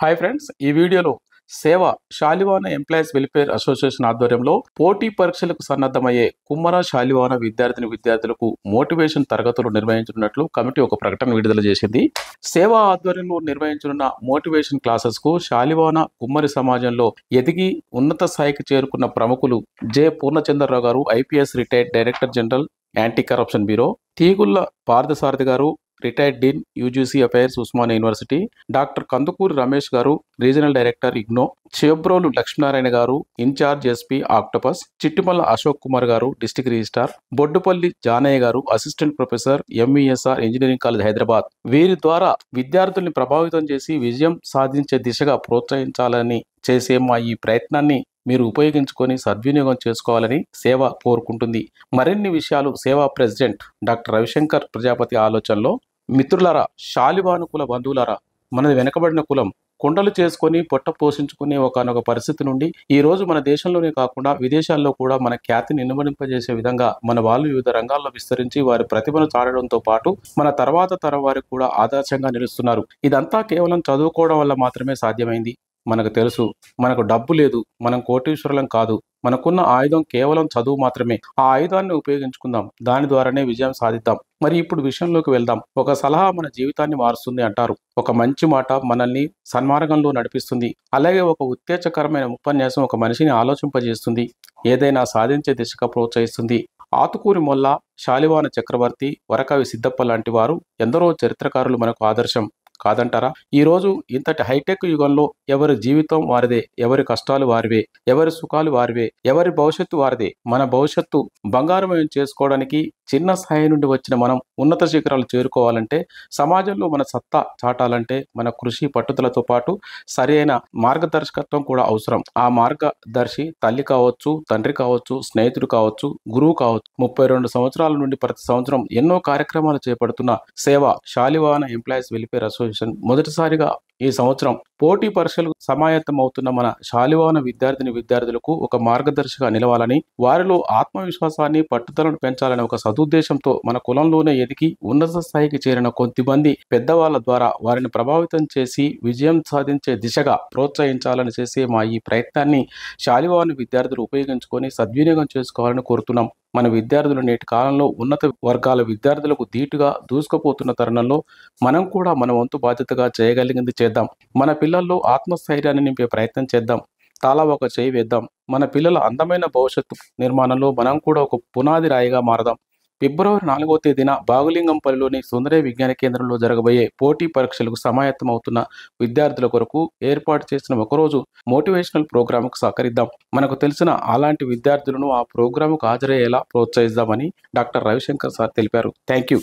Hi friends, ఈ వీడియోలో సేవ శాలివాన ఎంప్లాయీస్ వెల్ఫేర్ అసోసియేషన్ ఆధ్వర్యంలో పోటీ పరీక్షలకు సన్నద్ధమయ్యే కుమ్మర శాలివాన విద్యార్థులకు మోటివేషన్ తరగతులు నిర్వహించనున్నట్లు కమిటీ ఒక ప్రకటన విడుదల చేసింది. సేవ ఆధ్వర్యంలో నిర్వహించనున్న మోటివేషన్ క్లాసెస్ కు శాలివాన కుమ్మరి సమాజంలో ఎదిగి ఉన్నత స్థాయికి చేరుకున్న ప్రముఖులు J Purnachandrarao garu, IPS retired director general anti corruption bureau, Teegulla Parthasarathi garu, retired dean UGC affairs Osmania university, doctor Kandukuri Ramesh garu, regional director IGNOU, Chebrolu Lakshminarayana garu, incharge SP octopus, Chittimalla Ashok Kumar garu, district registrar, Boddupalli Janaiah garu, assistant professor, MESR engineering college Hyderabad. వీరి ద్వారా విద్యార్థుల్ని ప్రభావితం చేసి విజయం సాధించే దిశగా ప్రోత్సహించాలని చేసే మా ఈ ప్రయత్నాన్ని మీరు ఉపయోగించుకొని సద్వినియోగం చేసుకోవాలని సేవ కోరుకుంటుంది. మరిన్ని విషయాలు సేవా ప్రెసిడెంట్ డాక్టర్ రవిశంకర్ ప్రజాపతి ఆలోచనలో. మిత్రులారా, శాలివాన కుల బంధువులారా, మనది వెనకబడిన కులం. కొండలు చేసుకొని పొట్ట పోషించుకునే ఒకనొక పరిస్థితి నుండి ఈ రోజు మన దేశంలోనే కాకుండా విదేశాల్లో కూడా మన ఖ్యాతిని ఇనుమడింపజేసే విధంగా మన వాళ్ళు వివిధ రంగాల్లో విస్తరించి వారి ప్రతిభను చాటడంతో పాటు మన తర్వాత తరం వారికి కూడా ఆదర్శంగా నిలుస్తున్నారు. ఇదంతా కేవలం చదువుకోవడం వల్ల మాత్రమే సాధ్యమైంది. మనకు తెలుసు, మనకు డబ్బు లేదు, మనం కోటీశ్వరులం కాదు. మనకున్న ఆయుధం కేవలం చదువు మాత్రమే. ఆ ఆయుధాన్ని ఉపయోగించుకుందాం, దాని ద్వారానే విజయం సాధిద్దాం. మరి ఇప్పుడు విషయంలోకి వెళ్దాం. ఒక సలహా మన జీవితాన్ని మారుస్తుంది అంటారు. ఒక మంచి మాట మనల్ని సన్మార్గంలో నడిపిస్తుంది. అలాగే ఒక ఉత్తేజకరమైన ఉపన్యాసం ఒక మనిషిని ఆలోచింపజేస్తుంది, ఏదైనా సాధించే దిశగా ప్రోత్సహిస్తుంది. ఆతుకూరి మొల్ల, శాలివాన చక్రవర్తి, వరకవి సిద్ధప్ప లాంటి వారు ఎందరో చరిత్రకారులు మనకు ఆదర్శం కాదంటారా? ఈరోజు ఇంతటి హైటెక్ యుగంలో ఎవరి జీవితం వారిదే, ఎవరి కష్టాలు వారివే, ఎవరి సుఖాలు వారివే, ఎవరి భవిష్యత్తు వారిదే. మన భవిష్యత్తు బంగారమయం చేసుకోవడానికి చిన్న స్థాయి నుండి వచ్చిన మనం ఉన్నత శిఖరాలు చేరుకోవాలంటే, సమాజంలో మన సత్తా చాటాలంటే మన కృషి పట్టుదలతో పాటు సరైన మార్గదర్శకత్వం కూడా అవసరం. ఆ మార్గదర్శి తల్లి కావచ్చు, తండ్రి కావచ్చు, స్నేహితుడు కావచ్చు, గురువు కావచ్చు. 32 సంవత్సరాల నుండి ప్రతి సంవత్సరం ఎన్నో కార్యక్రమాలు చేపడుతున్న సేవ శాలివాన ఎంప్లాయీస్ వెల్ఫేర్ అసోసియేషన్ మొదటిసారిగా ఈ సంవత్సరం పోటీ పరీక్షలకు సమాయత్తం అవుతున్న మన శాలివాన విద్యార్థులకు ఒక మార్గదర్శిగా నిలవాలని, వారిలో ఆత్మవిశ్వాసాన్ని పట్టుదలను పెంచాలని ఒక సదుద్దేశంతో మన కులంలోనే ఎదిగి ఉన్నత స్థాయికి చేరిన కొద్దిమంది పెద్దవాళ్ల ద్వారా వారిని ప్రభావితం చేసి విజయం సాధించే దిశగా ప్రోత్సహించాలని చేసే మా ఈ ప్రయత్నాన్ని శాలివాన విద్యార్థులు ఉపయోగించుకొని సద్వినియోగం చేసుకోవాలని కోరుతున్నాం. మన విద్యార్థులు నేటి కాలంలో ఉన్నత వర్గాల విద్యార్థులకు ధీటుగా దూసుకుపోతున్న తరుణంలో మనం కూడా మన వంతు బాధ్యతగా చేయగలిగింది చేద్దాం. మన పిల్లల్లో ఆత్మస్థైర్యాన్ని నింపే ప్రయత్నం చేద్దాం. తలా ఒక చేయి వేద్దాం. మన పిల్లల అందమైన భవిష్యత్తు నిర్మాణంలో మనం కూడా ఒక పునాది రాయిగా మారదాం. ఫిబ్రవరి 4వ తేదీన బాగులింగంపల్లిలోని సుందరయ్య విజ్ఞాన కేంద్రంలో జరగబోయే పోటీ పరీక్షలకు సమాయత్తం అవుతున్న విద్యార్థుల కొరకు ఏర్పాటు చేసిన ఒకరోజు మోటివేషనల్ ప్రోగ్రాంకు సహకరిద్దాం. మనకు తెలిసిన అలాంటి విద్యార్థులను ఆ ప్రోగ్రాంకు హాజరయ్యేలా ప్రోత్సహిద్దామని డాక్టర్ రవిశంకర్ సార్ తెలిపారు. Thank you.